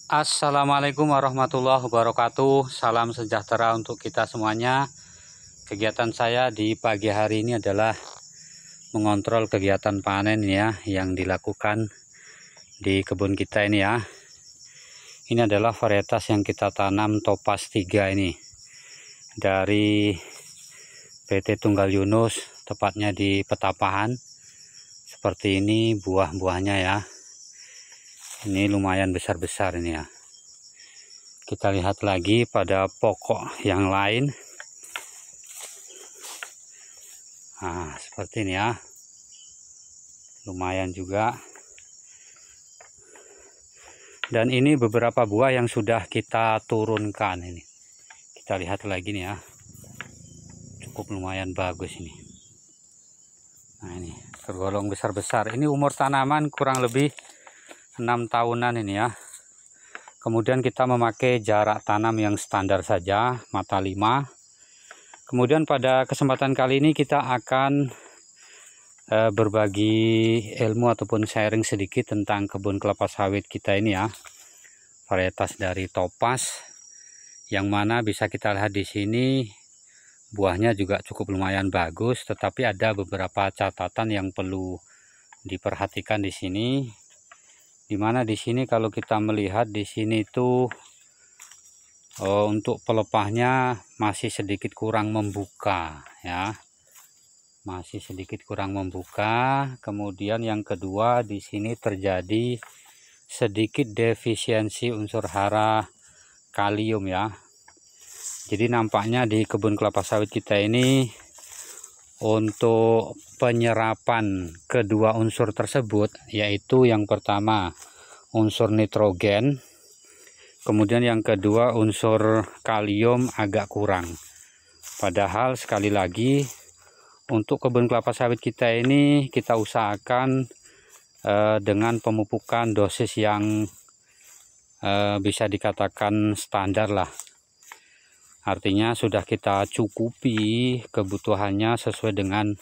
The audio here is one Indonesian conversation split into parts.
Assalamualaikum warahmatullahi wabarakatuh. Salam sejahtera untuk kita semuanya. Kegiatan saya di pagi hari ini adalah mengontrol kegiatan panen ya yang dilakukan di kebun kita ini ya. Ini adalah varietas yang kita tanam Topaz 3 ini dari PT Tunggal Yunus, tepatnya di Petapahan. Seperti ini buah-buahnya ya. Ini lumayan besar-besar ini ya. Kita lihat lagi pada pokok yang lain. Nah, seperti ini ya. Lumayan juga. Dan ini beberapa buah yang sudah kita turunkan ini. Kita lihat lagi nih ya. Cukup lumayan bagus ini. Nah, ini tergolong besar-besar. Ini umur tanaman kurang lebih 6 tahunan ini ya. Kemudian kita memakai jarak tanam yang standar saja, mata 5. Kemudian pada kesempatan kali ini kita akan berbagi ilmu ataupun sharing sedikit tentang kebun kelapa sawit kita ini ya. Varietas dari Topaz yang mana bisa kita lihat di sini buahnya juga cukup lumayan bagus, tetapi ada beberapa catatan yang perlu diperhatikan di sini. Dimana di sini kalau kita melihat di sini itu untuk pelepahnya masih sedikit kurang membuka ya, masih sedikit kurang membuka. Kemudian yang kedua di sini terjadi sedikit defisiensi unsur hara kalium ya. Jadi nampaknya di kebun kelapa sawit kita ini untuk penyerapan kedua unsur tersebut, yaitu yang pertama unsur nitrogen, kemudian yang kedua unsur kalium agak kurang. Padahal sekali lagi untuk kebun kelapa sawit kita ini kita usahakan dengan pemupukan dosis yang bisa dikatakan standar lah. Artinya sudah kita cukupi kebutuhannya sesuai dengan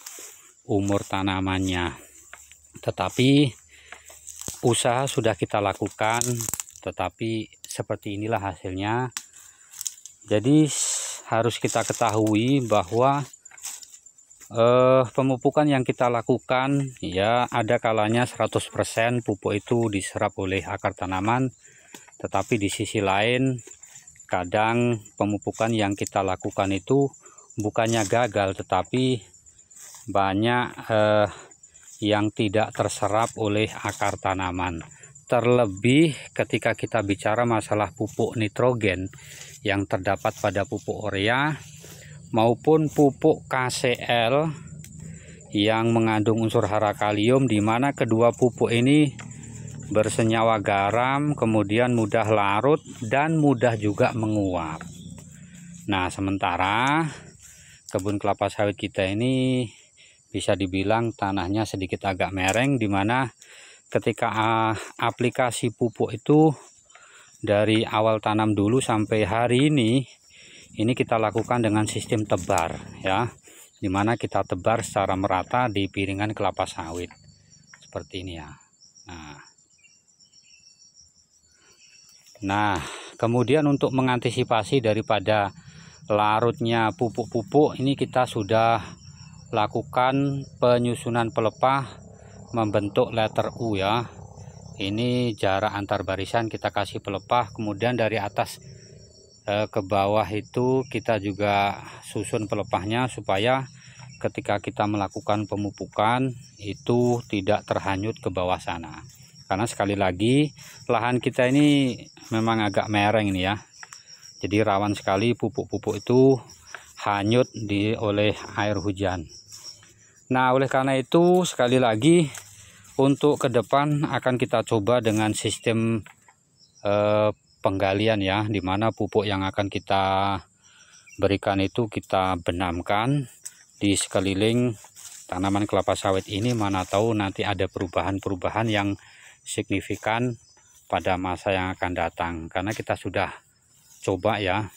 umur tanamannya. Tetapi usaha sudah kita lakukan, tetapi seperti inilah hasilnya. Jadi harus kita ketahui bahwa pemupukan yang kita lakukan ya ada kalanya 100% pupuk itu diserap oleh akar tanaman. Tetapi di sisi lain kadang pemupukan yang kita lakukan itu bukannya gagal, tetapi banyak yang tidak terserap oleh akar tanaman. Terlebih ketika kita bicara masalah pupuk nitrogen yang terdapat pada pupuk urea maupun pupuk KCL yang mengandung unsur hara kalium, di mana kedua pupuk ini bersenyawa garam, kemudian mudah larut dan mudah juga menguap. Nah, sementara kebun kelapa sawit kita ini bisa dibilang tanahnya sedikit agak mereng, di mana ketika aplikasi pupuk itu dari awal tanam dulu sampai hari ini kita lakukan dengan sistem tebar ya, di mana kita tebar secara merata di piringan kelapa sawit seperti ini ya. Nah, kemudian untuk mengantisipasi daripada larutnya pupuk-pupuk ini kita sudah lakukan penyusunan pelepah membentuk letter U ya. Ini jarak antar barisan kita kasih pelepah, kemudian dari atas ke bawah itu kita juga susun pelepahnya supaya ketika kita melakukan pemupukan itu tidak terhanyut ke bawah sana. Karena sekali lagi lahan kita ini memang agak mereng ini ya. Jadi rawan sekali pupuk-pupuk itu hanyut oleh air hujan. Nah, oleh karena itu sekali lagi untuk ke depan akan kita coba dengan sistem penggalian ya, dimana pupuk yang akan kita berikan itu kita benamkan di sekeliling tanaman kelapa sawit ini. Mana tahu nanti ada perubahan-perubahan yang signifikan pada masa yang akan datang, karena kita sudah coba ya.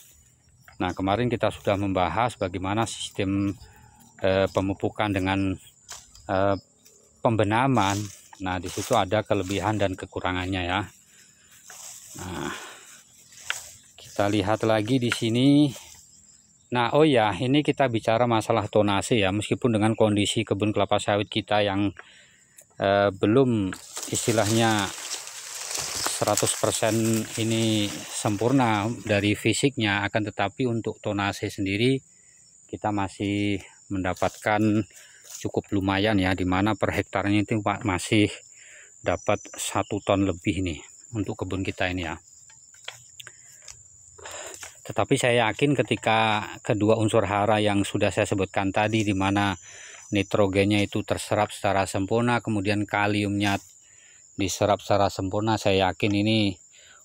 Nah, kemarin kita sudah membahas bagaimana sistem pemupukan dengan pembenaman. Nah, di situ ada kelebihan dan kekurangannya ya. Nah, kita lihat lagi di sini. Nah, oh ya, ini kita bicara masalah tonase ya, meskipun dengan kondisi kebun kelapa sawit kita yang belum istilahnya 100% ini sempurna dari fisiknya, akan tetapi untuk tonase sendiri kita masih mendapatkan cukup lumayan ya, dimana per hektarnya itu masih dapat 1 ton lebih nih untuk kebun kita ini ya. Tetapi saya yakin ketika kedua unsur hara yang sudah saya sebutkan tadi, di mana nitrogennya itu terserap secara sempurna, kemudian kaliumnya diserap secara sempurna, saya yakin ini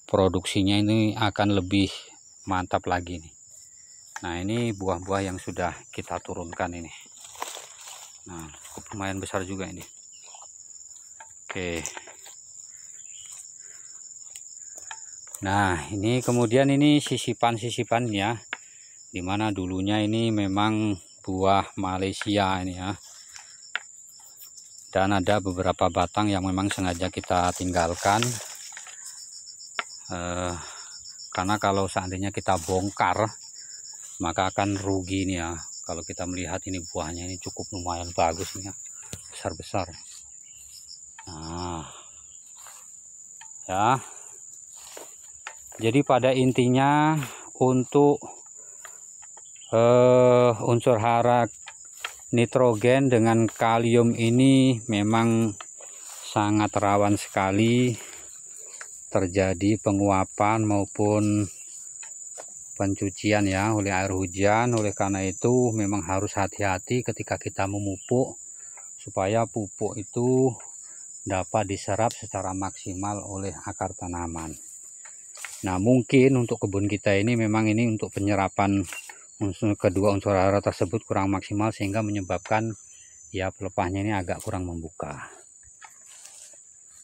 produksinya ini akan lebih mantap lagi nih. Nah, ini buah-buah yang sudah kita turunkan ini. Nah, lumayan besar juga ini. Oke. Nah, ini kemudian ini sisipan-sisipannya, dimana dulunya ini memang buah Malaysia ini ya, dan ada beberapa batang yang memang sengaja kita tinggalkan karena kalau seandainya kita bongkar maka akan rugi nih ya. Kalau kita melihat ini buahnya ini cukup lumayan bagus nih ya, besar-besar. Nah ya, jadi pada intinya untuk unsur hara nitrogen dengan kalium ini memang sangat rawan sekali terjadi penguapan maupun pencucian ya oleh air hujan. Oleh karena itu memang harus hati-hati ketika kita memupuk, supaya pupuk itu dapat diserap secara maksimal oleh akar tanaman. Nah, mungkin untuk kebun kita ini memang ini untuk penyerapan kedua unsur hara tersebut kurang maksimal, sehingga menyebabkan ya pelepahnya ini agak kurang membuka.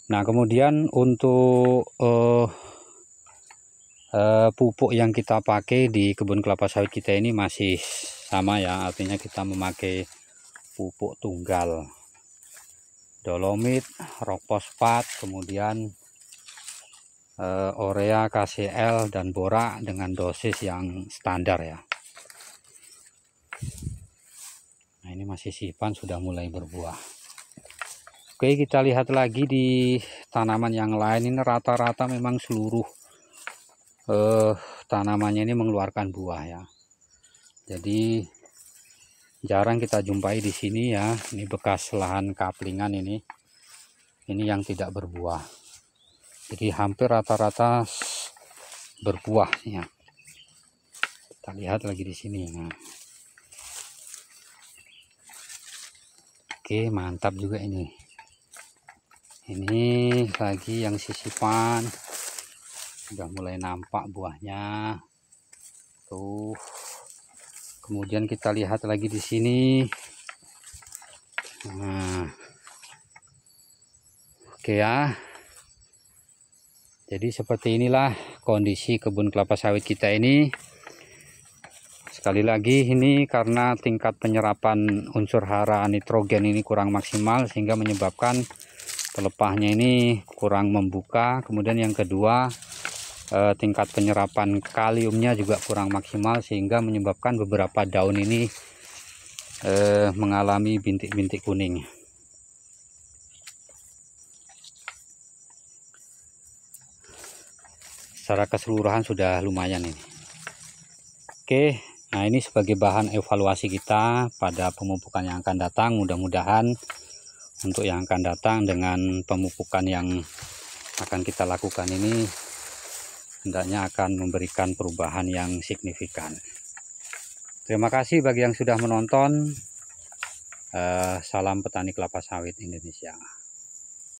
Nah, kemudian untuk pupuk yang kita pakai di kebun kelapa sawit kita ini masih sama ya, artinya kita memakai pupuk tunggal, dolomit, rock fosfat, kemudian urea, KCl, dan borak dengan dosis yang standar ya. Nah, ini masih sipan sudah mulai berbuah. Oke, kita lihat lagi di tanaman yang lain. Ini rata-rata memang seluruh tanamannya ini mengeluarkan buah ya. Jadi jarang kita jumpai di sini ya. Ini bekas lahan kaplingan ini yang tidak berbuah. Jadi hampir rata-rata berbuah ya. Kita lihat lagi di sini. Nah, oke, mantap juga ini. Ini lagi yang sisipan sudah mulai nampak buahnya. Tuh. Kemudian kita lihat lagi di sini. Nah, oke ya. Jadi seperti inilah kondisi kebun kelapa sawit kita ini. Sekali lagi, ini karena tingkat penyerapan unsur hara nitrogen ini kurang maksimal, sehingga menyebabkan pelepahnya ini kurang membuka. Kemudian yang kedua, tingkat penyerapan kaliumnya juga kurang maksimal, sehingga menyebabkan beberapa daun ini mengalami bintik-bintik kuning. Secara keseluruhan sudah lumayan ini. Oke, nah ini sebagai bahan evaluasi kita pada pemupukan yang akan datang. Mudah-mudahan untuk yang akan datang dengan pemupukan yang akan kita lakukan ini hendaknya akan memberikan perubahan yang signifikan. Terima kasih bagi yang sudah menonton. Salam petani kelapa sawit Indonesia.